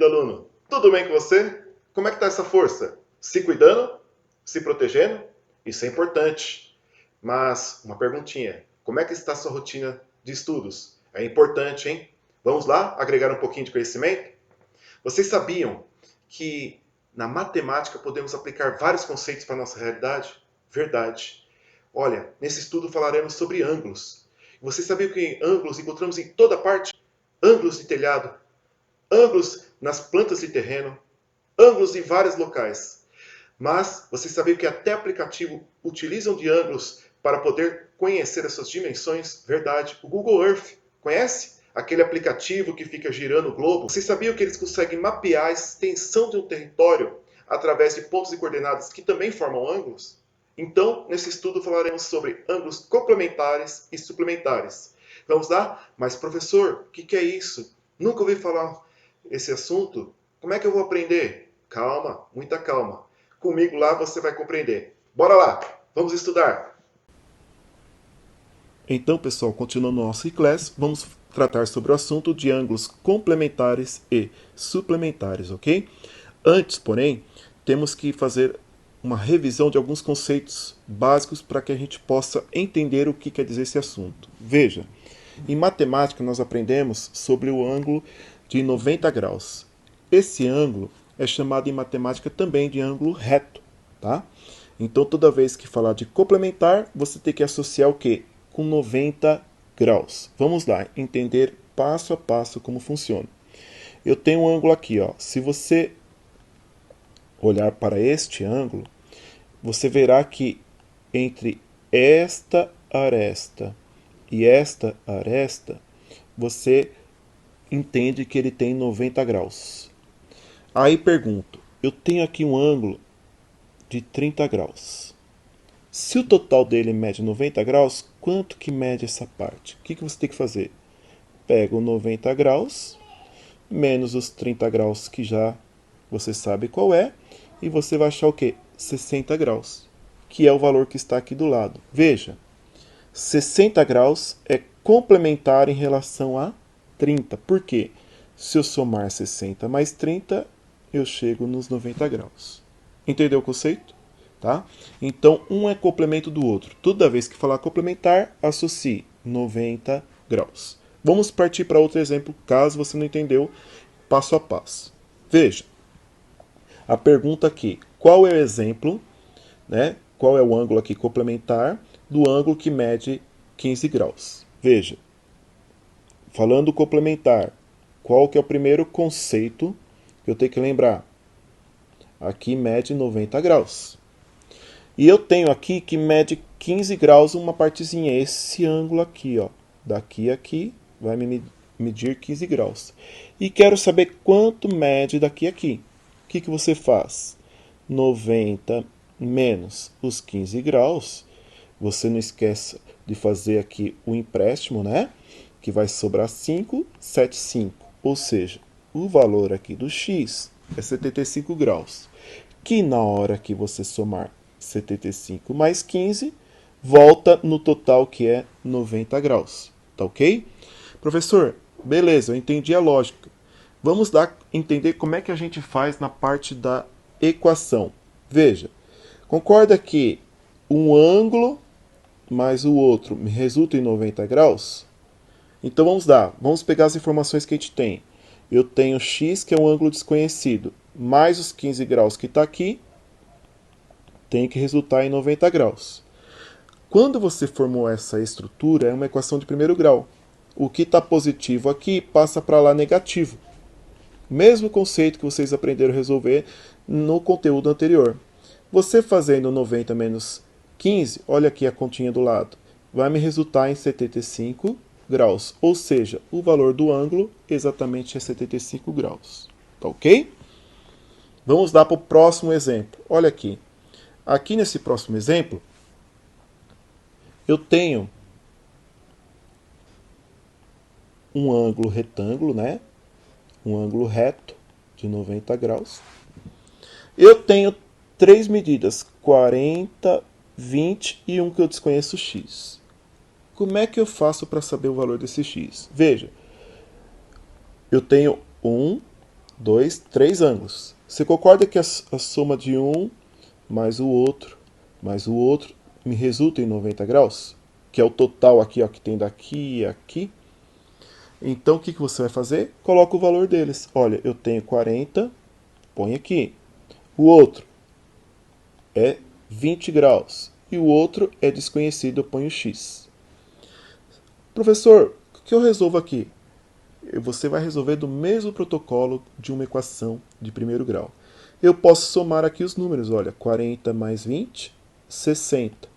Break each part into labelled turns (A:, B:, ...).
A: aluno? Tudo bem com você? Como é que tá essa força? Se cuidando? Se protegendo? Isso é importante. Mas, uma perguntinha. Como é que está a sua rotina de estudos? É importante, hein? Vamos lá agregar um pouquinho de conhecimento? Vocês sabiam que na matemática podemos aplicar vários conceitos para a nossa realidade? Verdade. Olha, nesse estudo falaremos sobre ângulos. Você sabia que ângulos encontramos em toda parte? Ângulos de telhado, ângulos nas plantas de terreno, ângulos em vários locais. Mas você sabia que até aplicativos utilizam de ângulos para poder conhecer as suas dimensões? Verdade. O Google Earth, conhece? Aquele aplicativo que fica girando o globo. Você sabia que eles conseguem mapear a extensão de um território através de pontos e coordenadas que também formam ângulos? Então, nesse estudo falaremos sobre ângulos complementares e suplementares. Vamos lá? Mas professor, o que é isso? Nunca ouvi falar esse assunto. Como é que eu vou aprender? Calma, muita calma. Comigo lá você vai compreender. Bora lá, vamos estudar.
B: Então, pessoal, continuando nosso class, vamos tratar sobre o assunto de ângulos complementares e suplementares, ok? Antes, porém, temos que fazer uma revisão de alguns conceitos básicos para que a gente possa entender o que quer dizer esse assunto. Veja, em matemática nós aprendemos sobre o ângulo de 90 graus. Esse ângulo é chamado em matemática também de ângulo reto, tá? Então, toda vez que falar de complementar, você tem que associar o quê? Com 90 graus. Vamos lá, entender passo a passo como funciona. Eu tenho um ângulo aqui, ó. Se você olhar para este ângulo, você verá que entre esta aresta e esta aresta, você entende que ele tem 90 graus. Aí pergunto, eu tenho aqui um ângulo de 30 graus. Se o total dele mede 90 graus, quanto que mede essa parte? O que você tem que fazer? Pega o 90 graus, menos os 30 graus que já você sabe qual é, e você vai achar o quê? 60 graus, que é o valor que está aqui do lado. Veja, 60 graus é complementar em relação a 30. Por quê? Se eu somar 60 mais 30, eu chego nos 90 graus. Entendeu o conceito? Tá? Então, um é complemento do outro. Toda vez que falar complementar, associe 90 graus. Vamos partir para outro exemplo, caso você não entendeu, passo a passo. Veja, a pergunta aqui, qual é o exemplo, né? Qual é o ângulo aqui complementar do ângulo que mede 15 graus? Veja, falando complementar, qual que é o primeiro conceito que eu tenho que lembrar? Aqui mede 90 graus. E eu tenho aqui que mede 15 graus uma partezinha, esse ângulo aqui, ó. Daqui a aqui vai me medir 15 graus. E quero saber quanto mede daqui a aqui. O que você faz? 90 menos os 15 graus. Você não esqueça de fazer aqui o empréstimo, né? Que vai sobrar 5, 7, 5. Ou seja, o valor aqui do x é 75 graus. Que na hora que você somar 75 mais 15, volta no total que é 90 graus. Tá ok? Professor, beleza, eu entendi a lógica. Vamos lá entender como é que a gente faz na parte da equação. Veja, concorda que um ângulo mais o outro me resulta em 90 graus? Então vamos lá, vamos pegar as informações que a gente tem. Eu tenho x, que é um ângulo desconhecido, mais os 15 graus que está aqui, tem que resultar em 90 graus. Quando você formou essa estrutura, é uma equação de primeiro grau. O que está positivo aqui passa para lá negativo. Mesmo conceito que vocês aprenderam a resolver no conteúdo anterior. Você fazendo 90 menos 15, olha aqui a continha do lado, vai me resultar em 75 graus. Ou seja, o valor do ângulo exatamente é 75 graus. Tá ok? Vamos lá para o próximo exemplo. Olha aqui. Aqui nesse próximo exemplo, eu tenho um ângulo retângulo, né? Um ângulo reto de 90 graus. Eu tenho três medidas, 40, 20 e um que eu desconheço, x. Como é que eu faço para saber o valor desse x? Veja, eu tenho 1, três ângulos. Você concorda que a soma de um mais o outro, me resulta em 90 graus? Que é o total aqui, ó, que tem daqui e aqui. Então, o que você vai fazer? Coloca o valor deles. Olha, eu tenho 40, põe aqui. O outro é 20 graus. E o outro é desconhecido, eu ponho x. Professor, o que eu resolvo aqui? Você vai resolver do mesmo protocolo de uma equação de primeiro grau. Eu posso somar aqui os números, olha, 40 mais 20, 60.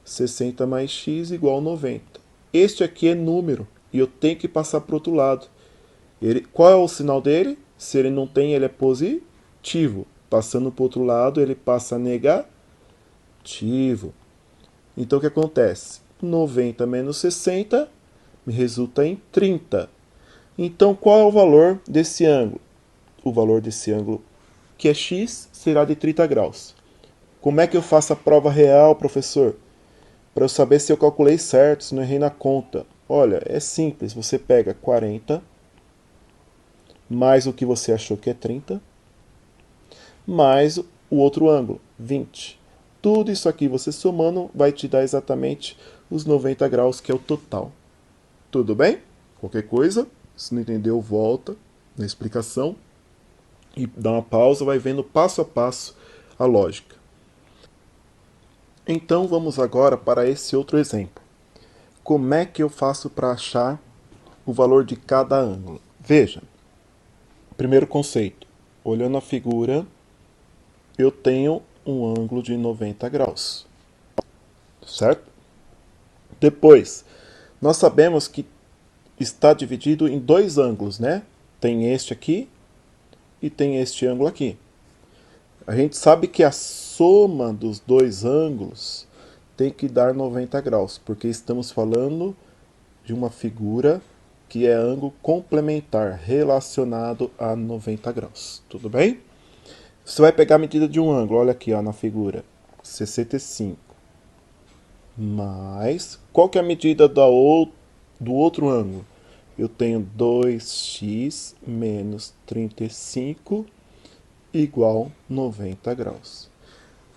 B: 60 mais x igual a 90. Este aqui é número e eu tenho que passar para o outro lado. Qual é o sinal dele? Se ele não tem, ele é positivo. Passando para o outro lado, ele passa a negativo. Então, o que acontece? 90 menos 60 me resulta em 30. Então, qual é o valor desse ângulo? O valor desse ângulo, que é x, será de 30 graus. Como é que eu faço a prova real, professor? Para eu saber se eu calculei certo, se não errei na conta. Olha, é simples. Você pega 40, mais o que você achou que é 30, mais o outro ângulo, 20. Tudo isso aqui você somando vai te dar exatamente os 90 graus, que é o total. Tudo bem? Qualquer coisa, se não entendeu, volta na explicação e dá uma pausa, vai vendo passo a passo a lógica. Então vamos agora para esse outro exemplo. Como é que eu faço para achar o valor de cada ângulo? Veja, primeiro conceito, olhando a figura, eu tenho um ângulo de 90 graus, certo? Depois, nós sabemos que está dividido em dois ângulos, né? Tem este aqui e tem este ângulo aqui. A gente sabe que a soma dos dois ângulos tem que dar 90 graus, porque estamos falando de uma figura que é ângulo complementar, relacionado a 90 graus. Tudo bem? Você vai pegar a medida de um ângulo, olha aqui ó, na figura, 65. Mais, qual que é a medida do outro ângulo? Eu tenho 2x menos 35 igual 90 graus.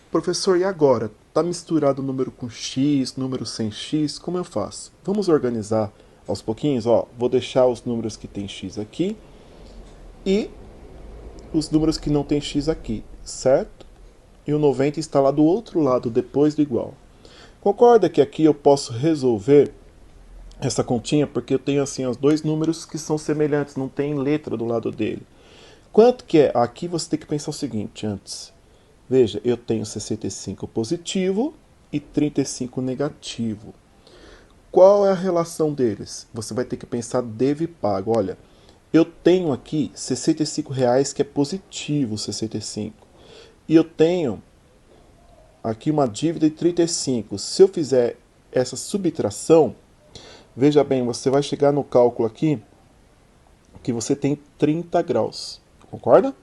B: Professor, e agora? Está misturado o número com x, número sem x, como eu faço? Vamos organizar aos pouquinhos? Ó, vou deixar os números que tem x aqui e os números que não tem x aqui, certo? E o 90 está lá do outro lado, depois do igual. Concorda que aqui eu posso resolver essa continha porque eu tenho assim os dois números que são semelhantes, não tem letra do lado dele. Quanto que é? Aqui você tem que pensar o seguinte antes. Veja, eu tenho 65 positivo e 35 negativo. Qual é a relação deles? Você vai ter que pensar devo e pago. Olha, eu tenho aqui R$65 que é positivo 65. E eu tenho aqui uma dívida de 35. Se eu fizer essa subtração, veja bem, você vai chegar no cálculo aqui que você tem 30 graus. Concorda?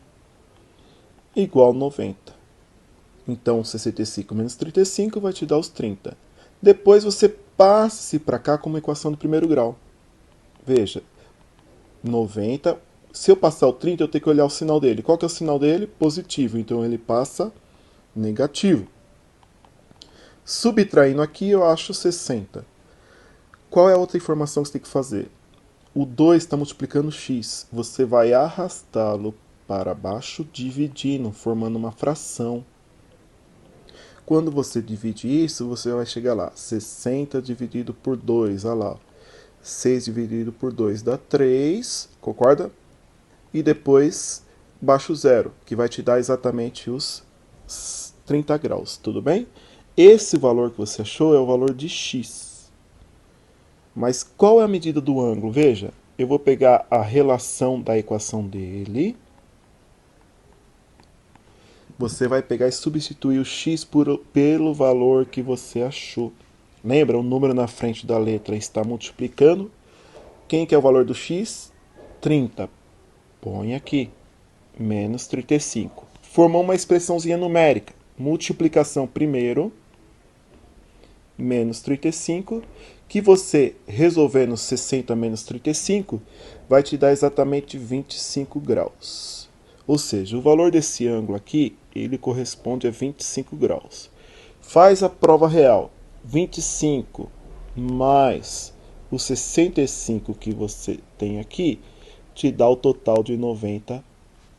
B: Igual 90. Então, 65 menos 35 vai te dar os 30. Depois você passe para cá como equação do primeiro grau. Veja, 90. Se eu passar o 30, eu tenho que olhar o sinal dele. Qual que é o sinal dele? Positivo. Então, ele passa negativo. Subtraindo aqui, eu acho 60. Qual é a outra informação que você tem que fazer? O 2 está multiplicando x. Você vai arrastá-lo para baixo, dividindo, formando uma fração. Quando você divide isso, você vai chegar lá. 60 dividido por 2, olha lá. 6 dividido por 2 dá 3, concorda? E depois, baixo zero, que vai te dar exatamente os 30 graus, tudo bem? Esse valor que você achou é o valor de x. Mas qual é a medida do ângulo? Veja, eu vou pegar a relação da equação dele. Você vai pegar e substituir o x pelo valor que você achou. Lembra? O número na frente da letra está multiplicando. Quem que é o valor do x? 30. Põe aqui. Menos 35. Formou uma expressãozinha numérica. Multiplicação primeiro. Menos 35. Que você, resolvendo 60 menos 35, vai te dar exatamente 25 graus. Ou seja, o valor desse ângulo aqui, ele corresponde a 25 graus. Faz a prova real. 25 mais os 65 que você tem aqui, te dá o total de 90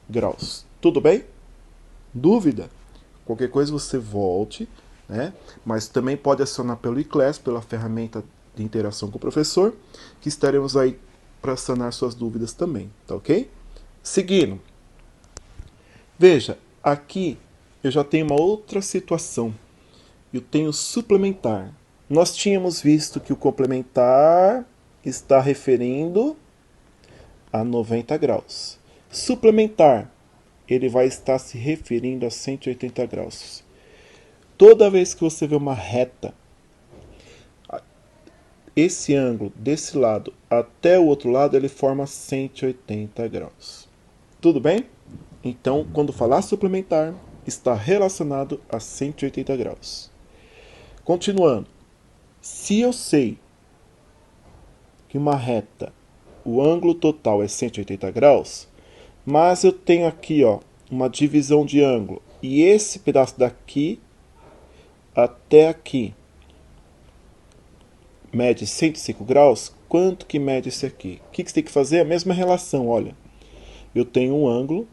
B: graus. Tudo bem? Dúvida? Qualquer coisa você volte, né? Mas também pode acionar pelo iClass, pela ferramenta de interação com o professor, que estaremos aí para sanar suas dúvidas também, tá ok? Seguindo. Veja, aqui eu já tenho uma outra situação. Eu tenho suplementar. Nós tínhamos visto que o complementar está referindo a 90 graus. Suplementar, ele vai estar se referindo a 180 graus. Toda vez que você vê uma reta, esse ângulo desse lado até o outro lado, ele forma 180 graus. Tudo bem? Então, quando falar suplementar, está relacionado a 180 graus. Continuando. Se eu sei que uma reta, o ângulo total é 180 graus, mas eu tenho aqui, ó, uma divisão de ângulo, e esse pedaço daqui até aqui mede 105 graus, quanto que mede esse aqui? O que você tem que fazer? A mesma relação, olha. Eu tenho um ângulo,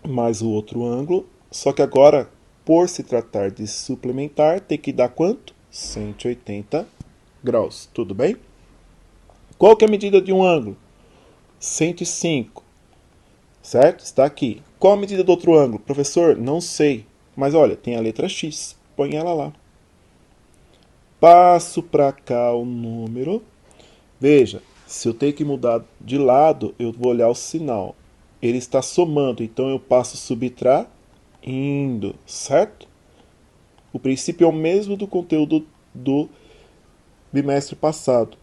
B: mais o outro ângulo, só que agora, por se tratar de suplementar, tem que dar quanto? 180 graus, tudo bem? Qual que é a medida de um ângulo? 105, certo? Está aqui. Qual a medida do outro ângulo? Professor, não sei. Mas olha, tem a letra X, põe ela lá. Passo para cá o número. Veja, se eu tenho que mudar de lado, eu vou olhar o sinal. Ele está somando, então eu passo subtraindo, certo? O princípio é o mesmo do conteúdo do bimestre passado,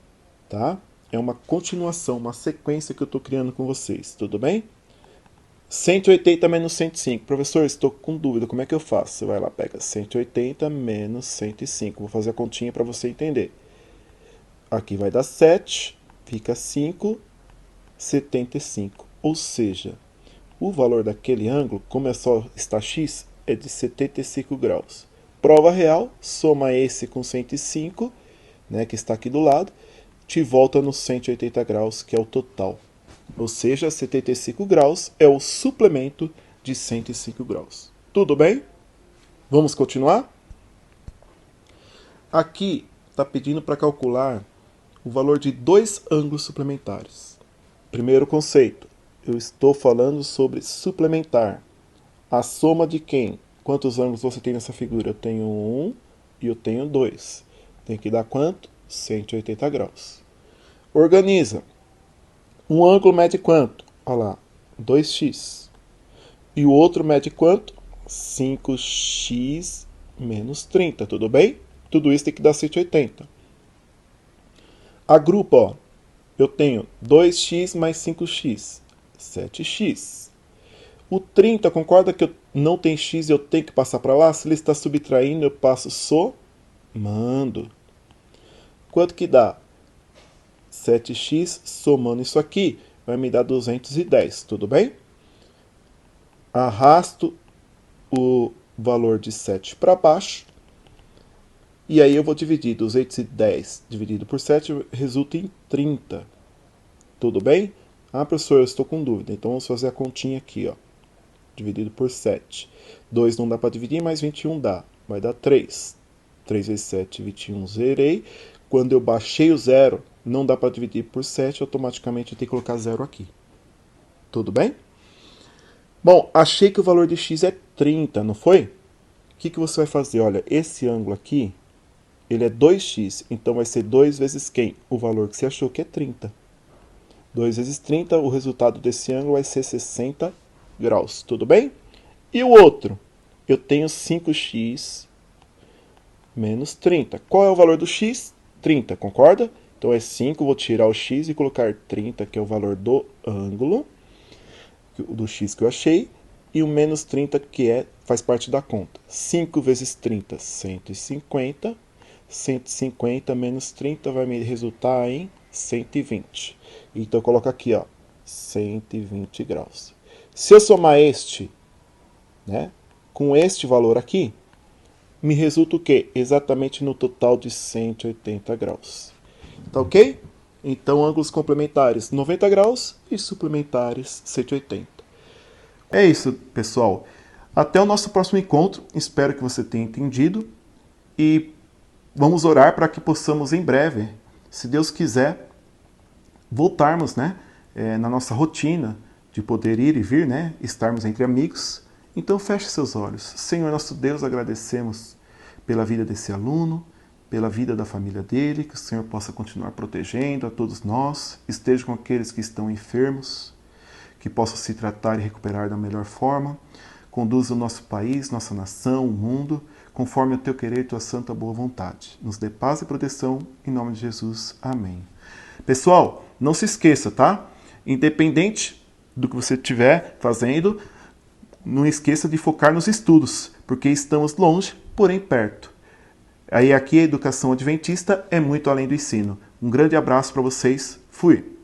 B: tá? É uma continuação, uma sequência que eu estou criando com vocês, tudo bem? 180 menos 105. Professor, estou com dúvida, como é que eu faço? Você vai lá, pega 180 menos 105. Vou fazer a continha para você entender. Aqui vai dar 7, fica 5, 75. Ou seja, o valor daquele ângulo, como é só está x, é de 75 graus. Prova real, soma esse com 105, né, que está aqui do lado, te volta nos 180 graus, que é o total. Ou seja, 75 graus é o suplemento de 105 graus. Tudo bem? Vamos continuar? Aqui está pedindo para calcular o valor de dois ângulos suplementares. Primeiro conceito, eu estou falando sobre suplementar. A soma de quem? Quantos ângulos você tem nessa figura? Eu tenho 1 e eu tenho 2. Tem que dar quanto? 180 graus. Organiza. Um ângulo mede quanto? Olha lá, 2x. E o outro mede quanto? 5x menos 30, tudo bem? Tudo isso tem que dar 180. Agrupa, ó. Eu tenho 2x mais 5x, 7x. O 30, concorda que não tem x e eu tenho que passar para lá? Se ele está subtraindo, eu passo somando. Quanto que dá? 7x somando isso aqui vai me dar 210, tudo bem? Arrasto o valor de 7 para baixo. E aí eu vou dividir 210 dividido por 7 resulta em 30. Tudo bem? Ah, professor, eu estou com dúvida. Então vamos fazer a continha aqui, ó. Dividido por 7. 2 não dá para dividir, mas 21 dá. Vai dar 3. 3 vezes 7, 21, zerei. Quando eu baixei o zero, não dá para dividir por 7, automaticamente eu tenho que colocar zero aqui. Tudo bem? Bom, achei que o valor de x é 30, não foi? O que você vai fazer? Olha, esse ângulo aqui, ele é 2x, então vai ser 2 vezes quem? O valor que você achou que é 30. 2 vezes 30, o resultado desse ângulo vai ser 60 graus, tudo bem? E o outro? Eu tenho 5x menos 30. Qual é o valor do x? 30, concorda? Então é 5, vou tirar o x e colocar 30, que é o valor do ângulo, do x que eu achei, e o menos 30, que faz parte da conta. 5 vezes 30, 150. 150 menos 30 vai me resultar em 120. Então eu coloco aqui, ó, 120 graus. Se eu somar este, né, com este valor aqui, me resulta o quê? Exatamente no total de 180 graus. Tá ok? Então, ângulos complementares 90 graus e suplementares 180. É isso, pessoal. Até o nosso próximo encontro. Espero que você tenha entendido. E vamos orar para que possamos em breve, se Deus quiser, voltarmos, né, na nossa rotina de poder ir e vir, né, estarmos entre amigos. Então feche seus olhos. Senhor nosso Deus, agradecemos pela vida desse aluno, pela vida da família dele, que o Senhor possa continuar protegendo a todos nós, esteja com aqueles que estão enfermos, que possam se tratar e recuperar da melhor forma. Conduza o nosso país, nossa nação, o mundo, conforme o teu querer e tua santa boa vontade. Nos dê paz e proteção, em nome de Jesus. Amém. Pessoal, não se esqueça, tá? Independente do que você estiver fazendo, não esqueça de focar nos estudos, porque estamos longe, porém perto. Aí aqui a educação adventista é muito além do ensino. Um grande abraço para vocês. Fui!